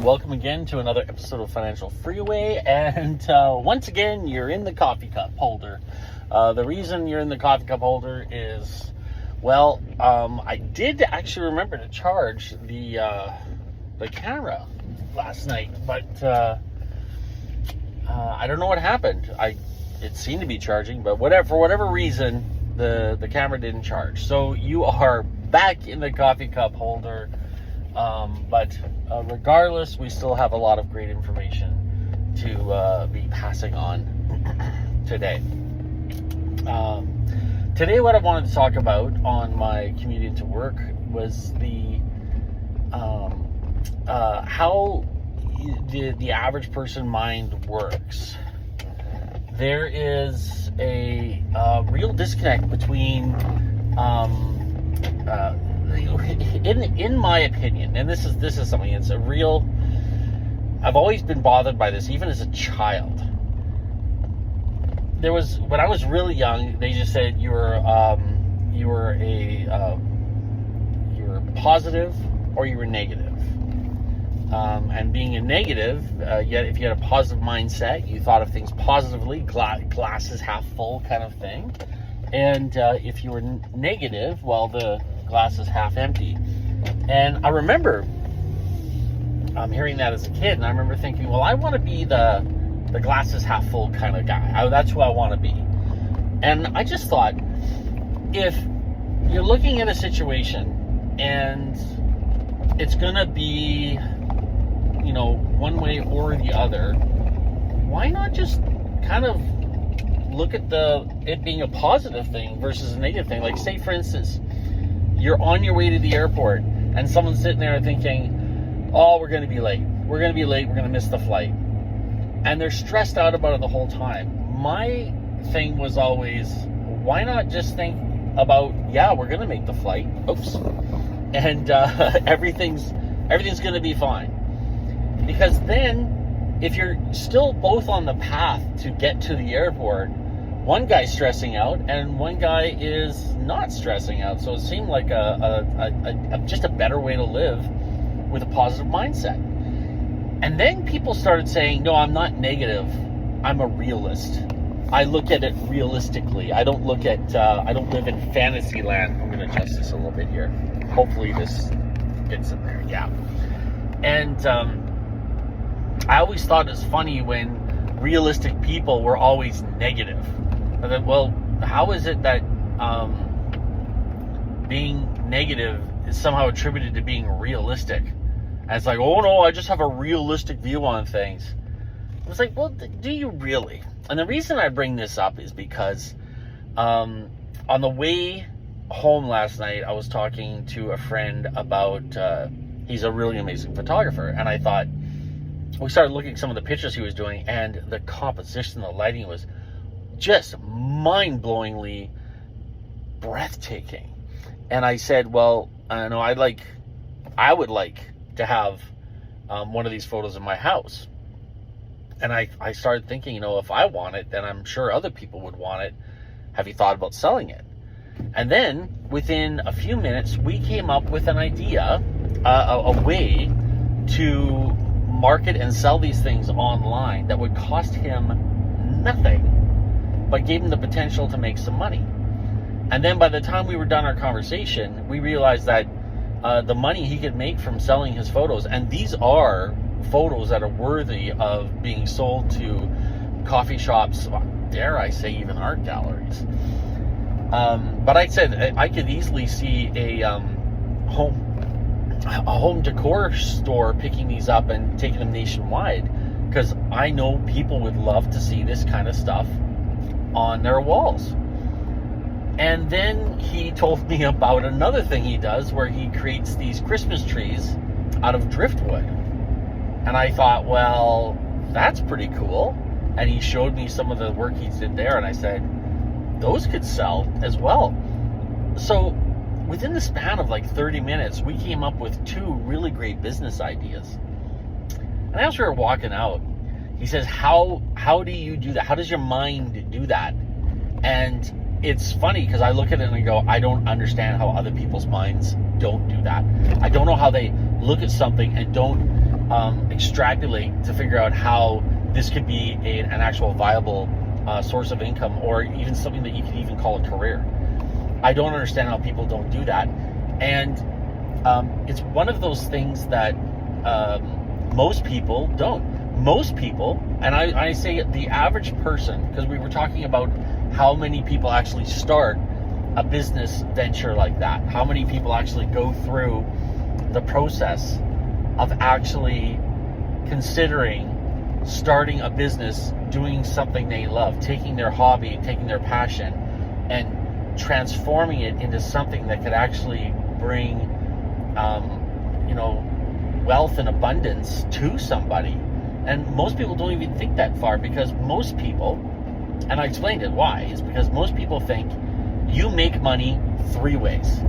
welcome again to another episode of Financial Freeway, and once again, you're in the coffee cup holder. The reason you're in the coffee cup holder is, well, I did actually remember to charge the camera last night, but I don't know what happened. It seemed to be charging, but for whatever reason, the camera didn't charge. So you are back in the coffee cup holder. But regardless, we still have a lot of great information to be passing on today. Today, what I wanted to talk about on my commute into work was how the average person mind works. There is a real disconnect between in my opinion, and this is something, it's a real, I've always been bothered by this, even as a child. When I was really young, they just said you were positive or you were negative. And being a negative, yet if you had a positive mindset, you thought of things positively, glass is half full kind of thing. And if you were negative, well, the glass is half empty. And I remember hearing that as a kid, and I remember thinking, well, I want to be the glass is half full kind of guy. That's who I want to be. And I just thought, if you're looking at a situation and it's gonna be, one way or the other, why not just kind of look at it being a positive thing versus a negative thing? Like, say for instance, you're on your way to the airport and someone's sitting there thinking, oh, we're going to be late. We're going to miss the flight. And they're stressed out about it the whole time. My thing was always, why not just think about, yeah, we're going to make the flight. Oops. And everything's going to be fine. Because then, if you're still both on the path to get to the airport, one guy's stressing out and one guy is not stressing out. So it seemed like just a better way to live with a positive mindset. And then people started saying, no, I'm not negative. I'm a realist. I look at it realistically. I don't live in fantasy land. I'm going to adjust this a little bit here. Hopefully this gets in there. Yeah. And I always thought it was funny when realistic people were always negative. I thought, well, how is it that being negative is somehow attributed to being realistic? And it's like, oh no, I just have a realistic view on things. I was like, well, do you really? And the reason I bring this up is because on the way home last night, I was talking to a friend about, he's a really amazing photographer, and I thought, we started looking at some of the pictures he was doing, and the composition, the lighting was just mind-blowingly breathtaking. And I said, well, I know I would like to have one of these photos in my house. And I started thinking, if I want it, then I'm sure other people would want it. Have you thought about selling it? And then within a few minutes, we came up with an idea, a way to market and sell these things online that would cost him nothing, but gave him the potential to make some money. And then by the time we were done our conversation, we realized that the money he could make from selling his photos, and these are photos that are worthy of being sold to coffee shops, dare I say even art galleries. But I said I could easily see a home decor store picking these up and taking them nationwide, because I know people would love to see this kind of stuff on their walls. And then he told me about another thing he does where he creates these Christmas trees out of driftwood. And I thought, well, that's pretty cool. And he showed me some of the work he did there, and I said, those could sell as well. So within the span of like 30 minutes, we came up with two really great business ideas. And as we were walking out, he says, how do you do that? How does your mind do that? And it's funny because I look at it and I go, I don't understand how other people's minds don't do that. I don't know how they look at something and don't extrapolate to figure out how this could be an actual viable source of income, or even something that you could even call a career. I don't understand how people don't do that. And it's one of those things that most people don't. Most people, and I say the average person, because we were talking about how many people actually start a business venture like that. How many people actually go through the process of actually considering starting a business, doing something they love, taking their hobby, taking their passion, and transforming it into something that could actually bring, wealth and abundance to somebody. And most people don't even think that far, because most people, and I explained it why, is because most people think you make money three ways.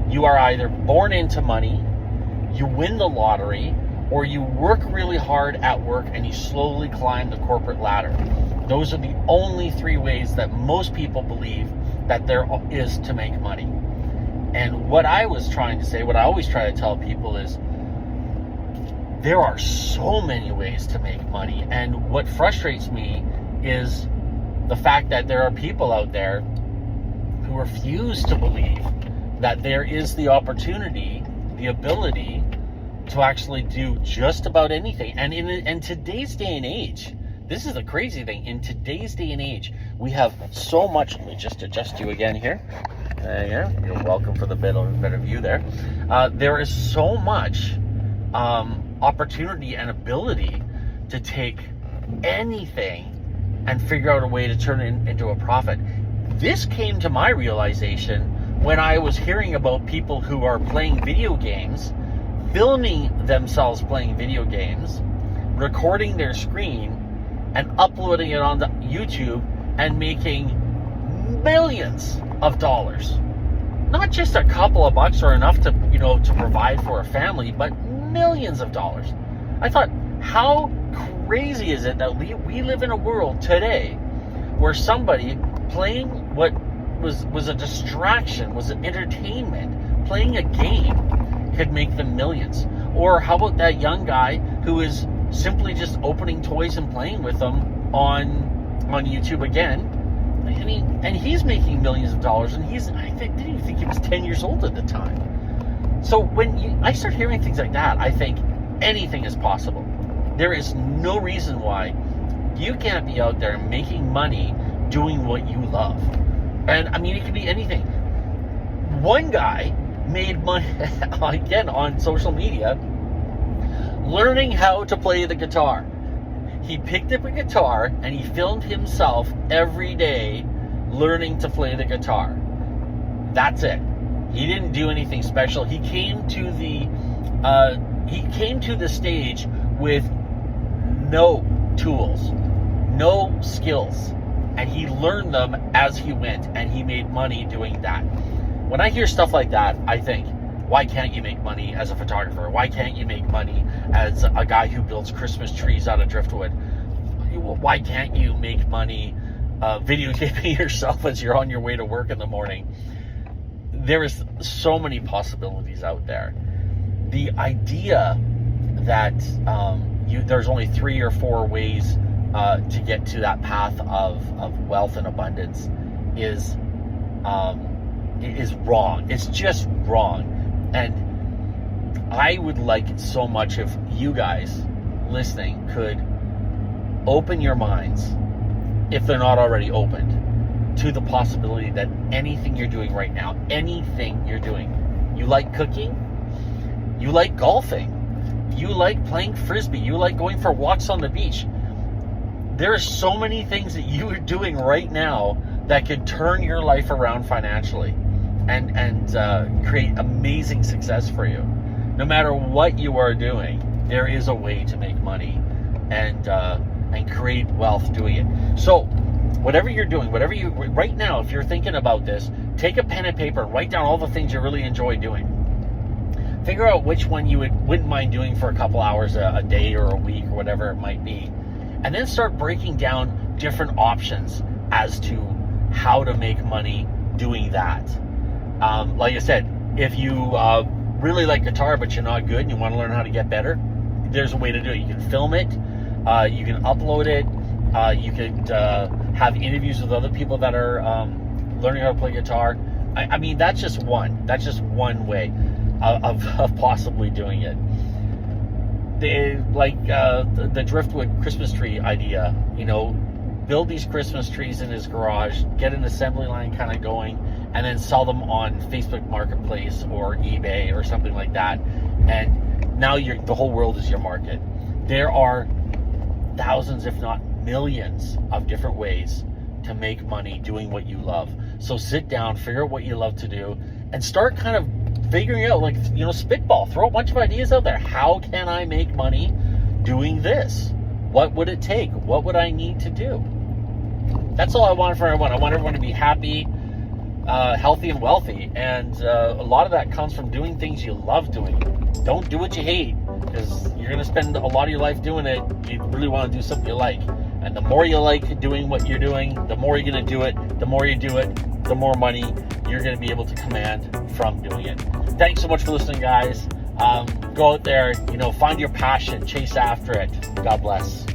You are either born into money, you win the lottery, or you work really hard at work and you slowly climb the corporate ladder. Those are the only three ways that most people believe that there is to make money. And what I was trying to say, what I always try to tell people is, there are so many ways to make money. And what frustrates me is the fact that there are people out there who refuse to believe that there is the opportunity, the ability to actually do just about anything. And in today's day and age, this is the crazy thing. In today's day and age, we have so much. Let me just adjust you again here. Yeah, you're welcome for the better view there. There is so much opportunity and ability to take anything and figure out a way to turn it into a profit. This came to my realization when I was hearing about people who are playing video games, filming themselves playing video games, recording their screen, and uploading it onto YouTube and making millions of dollars. Not just a couple of bucks or enough to, to provide for a family, but millions of dollars. I thought, how crazy is it that we live in a world today where somebody playing what was a distraction, was an entertainment, playing a game, could make them millions? Or how about that young guy who is simply just opening toys and playing with them on YouTube again? And he's making millions of dollars, and didn't even think he was 10 years old at the time. So when I start hearing things like that, I think anything is possible. There is no reason why you can't be out there making money doing what you love. And I mean, it could be anything. One guy made money, again, on social media, learning how to play the guitar. He picked up a guitar and he filmed himself every day learning to play the guitar. That's it. He didn't do anything special. He came to the stage with no tools, no skills, and he learned them as he went, and he made money doing that. When I hear stuff like that, I think, why can't you make money as a photographer? Why can't you make money as a guy who builds Christmas trees out of driftwood? Why can't you make money videotaping yourself as you're on your way to work in the morning? There is so many possibilities out there. The idea that there's only 3 or 4 ways to get to that path of wealth and abundance is wrong. It's just wrong. And I would like it so much if you guys listening could open your minds, if they're not already opened, to the possibility that anything you're doing right now, anything you're doing, you like cooking, you like golfing, you like playing frisbee, you like going for walks on the beach. There are so many things that you are doing right now that could turn your life around financially and create amazing success for you. No matter what you are doing, there is a way to make money and create wealth doing it. So whatever you're doing, right now, if you're thinking about this, take a pen and paper and write down all the things you really enjoy doing. Figure out which one you wouldn't mind doing for a couple hours a day or a week or whatever it might be. And then start breaking down different options as to how to make money doing that. Like I said, if you really like guitar but you're not good and you want to learn how to get better, there's a way to do it. You can film it, you can upload it, you could have interviews with other people that are learning how to play guitar. I mean, that's just one way of possibly doing it. The driftwood Christmas tree idea, build these Christmas trees in his garage, get an assembly line kind of going, and then sell them on Facebook Marketplace or eBay or something like that. And now the whole world is your market. There are thousands, if not millions, of different ways to make money doing what you love. So sit down, figure out what you love to do, and start kind of figuring out, spitball, throw a bunch of ideas out there. How can I make money doing this? What would it take? What would I need to do? That's all I want for everyone. I want everyone to be happy, healthy, and wealthy. And a lot of that comes from doing things you love doing. Don't do what you hate, because you're going to spend a lot of your life doing it. You really want to do something you like. And the more you like doing what you're doing, the more you're going to do it. The more you do it, the more money you're going to be able to command from doing it. Thanks so much for listening, guys. Go out there, find your passion, chase after it. God bless.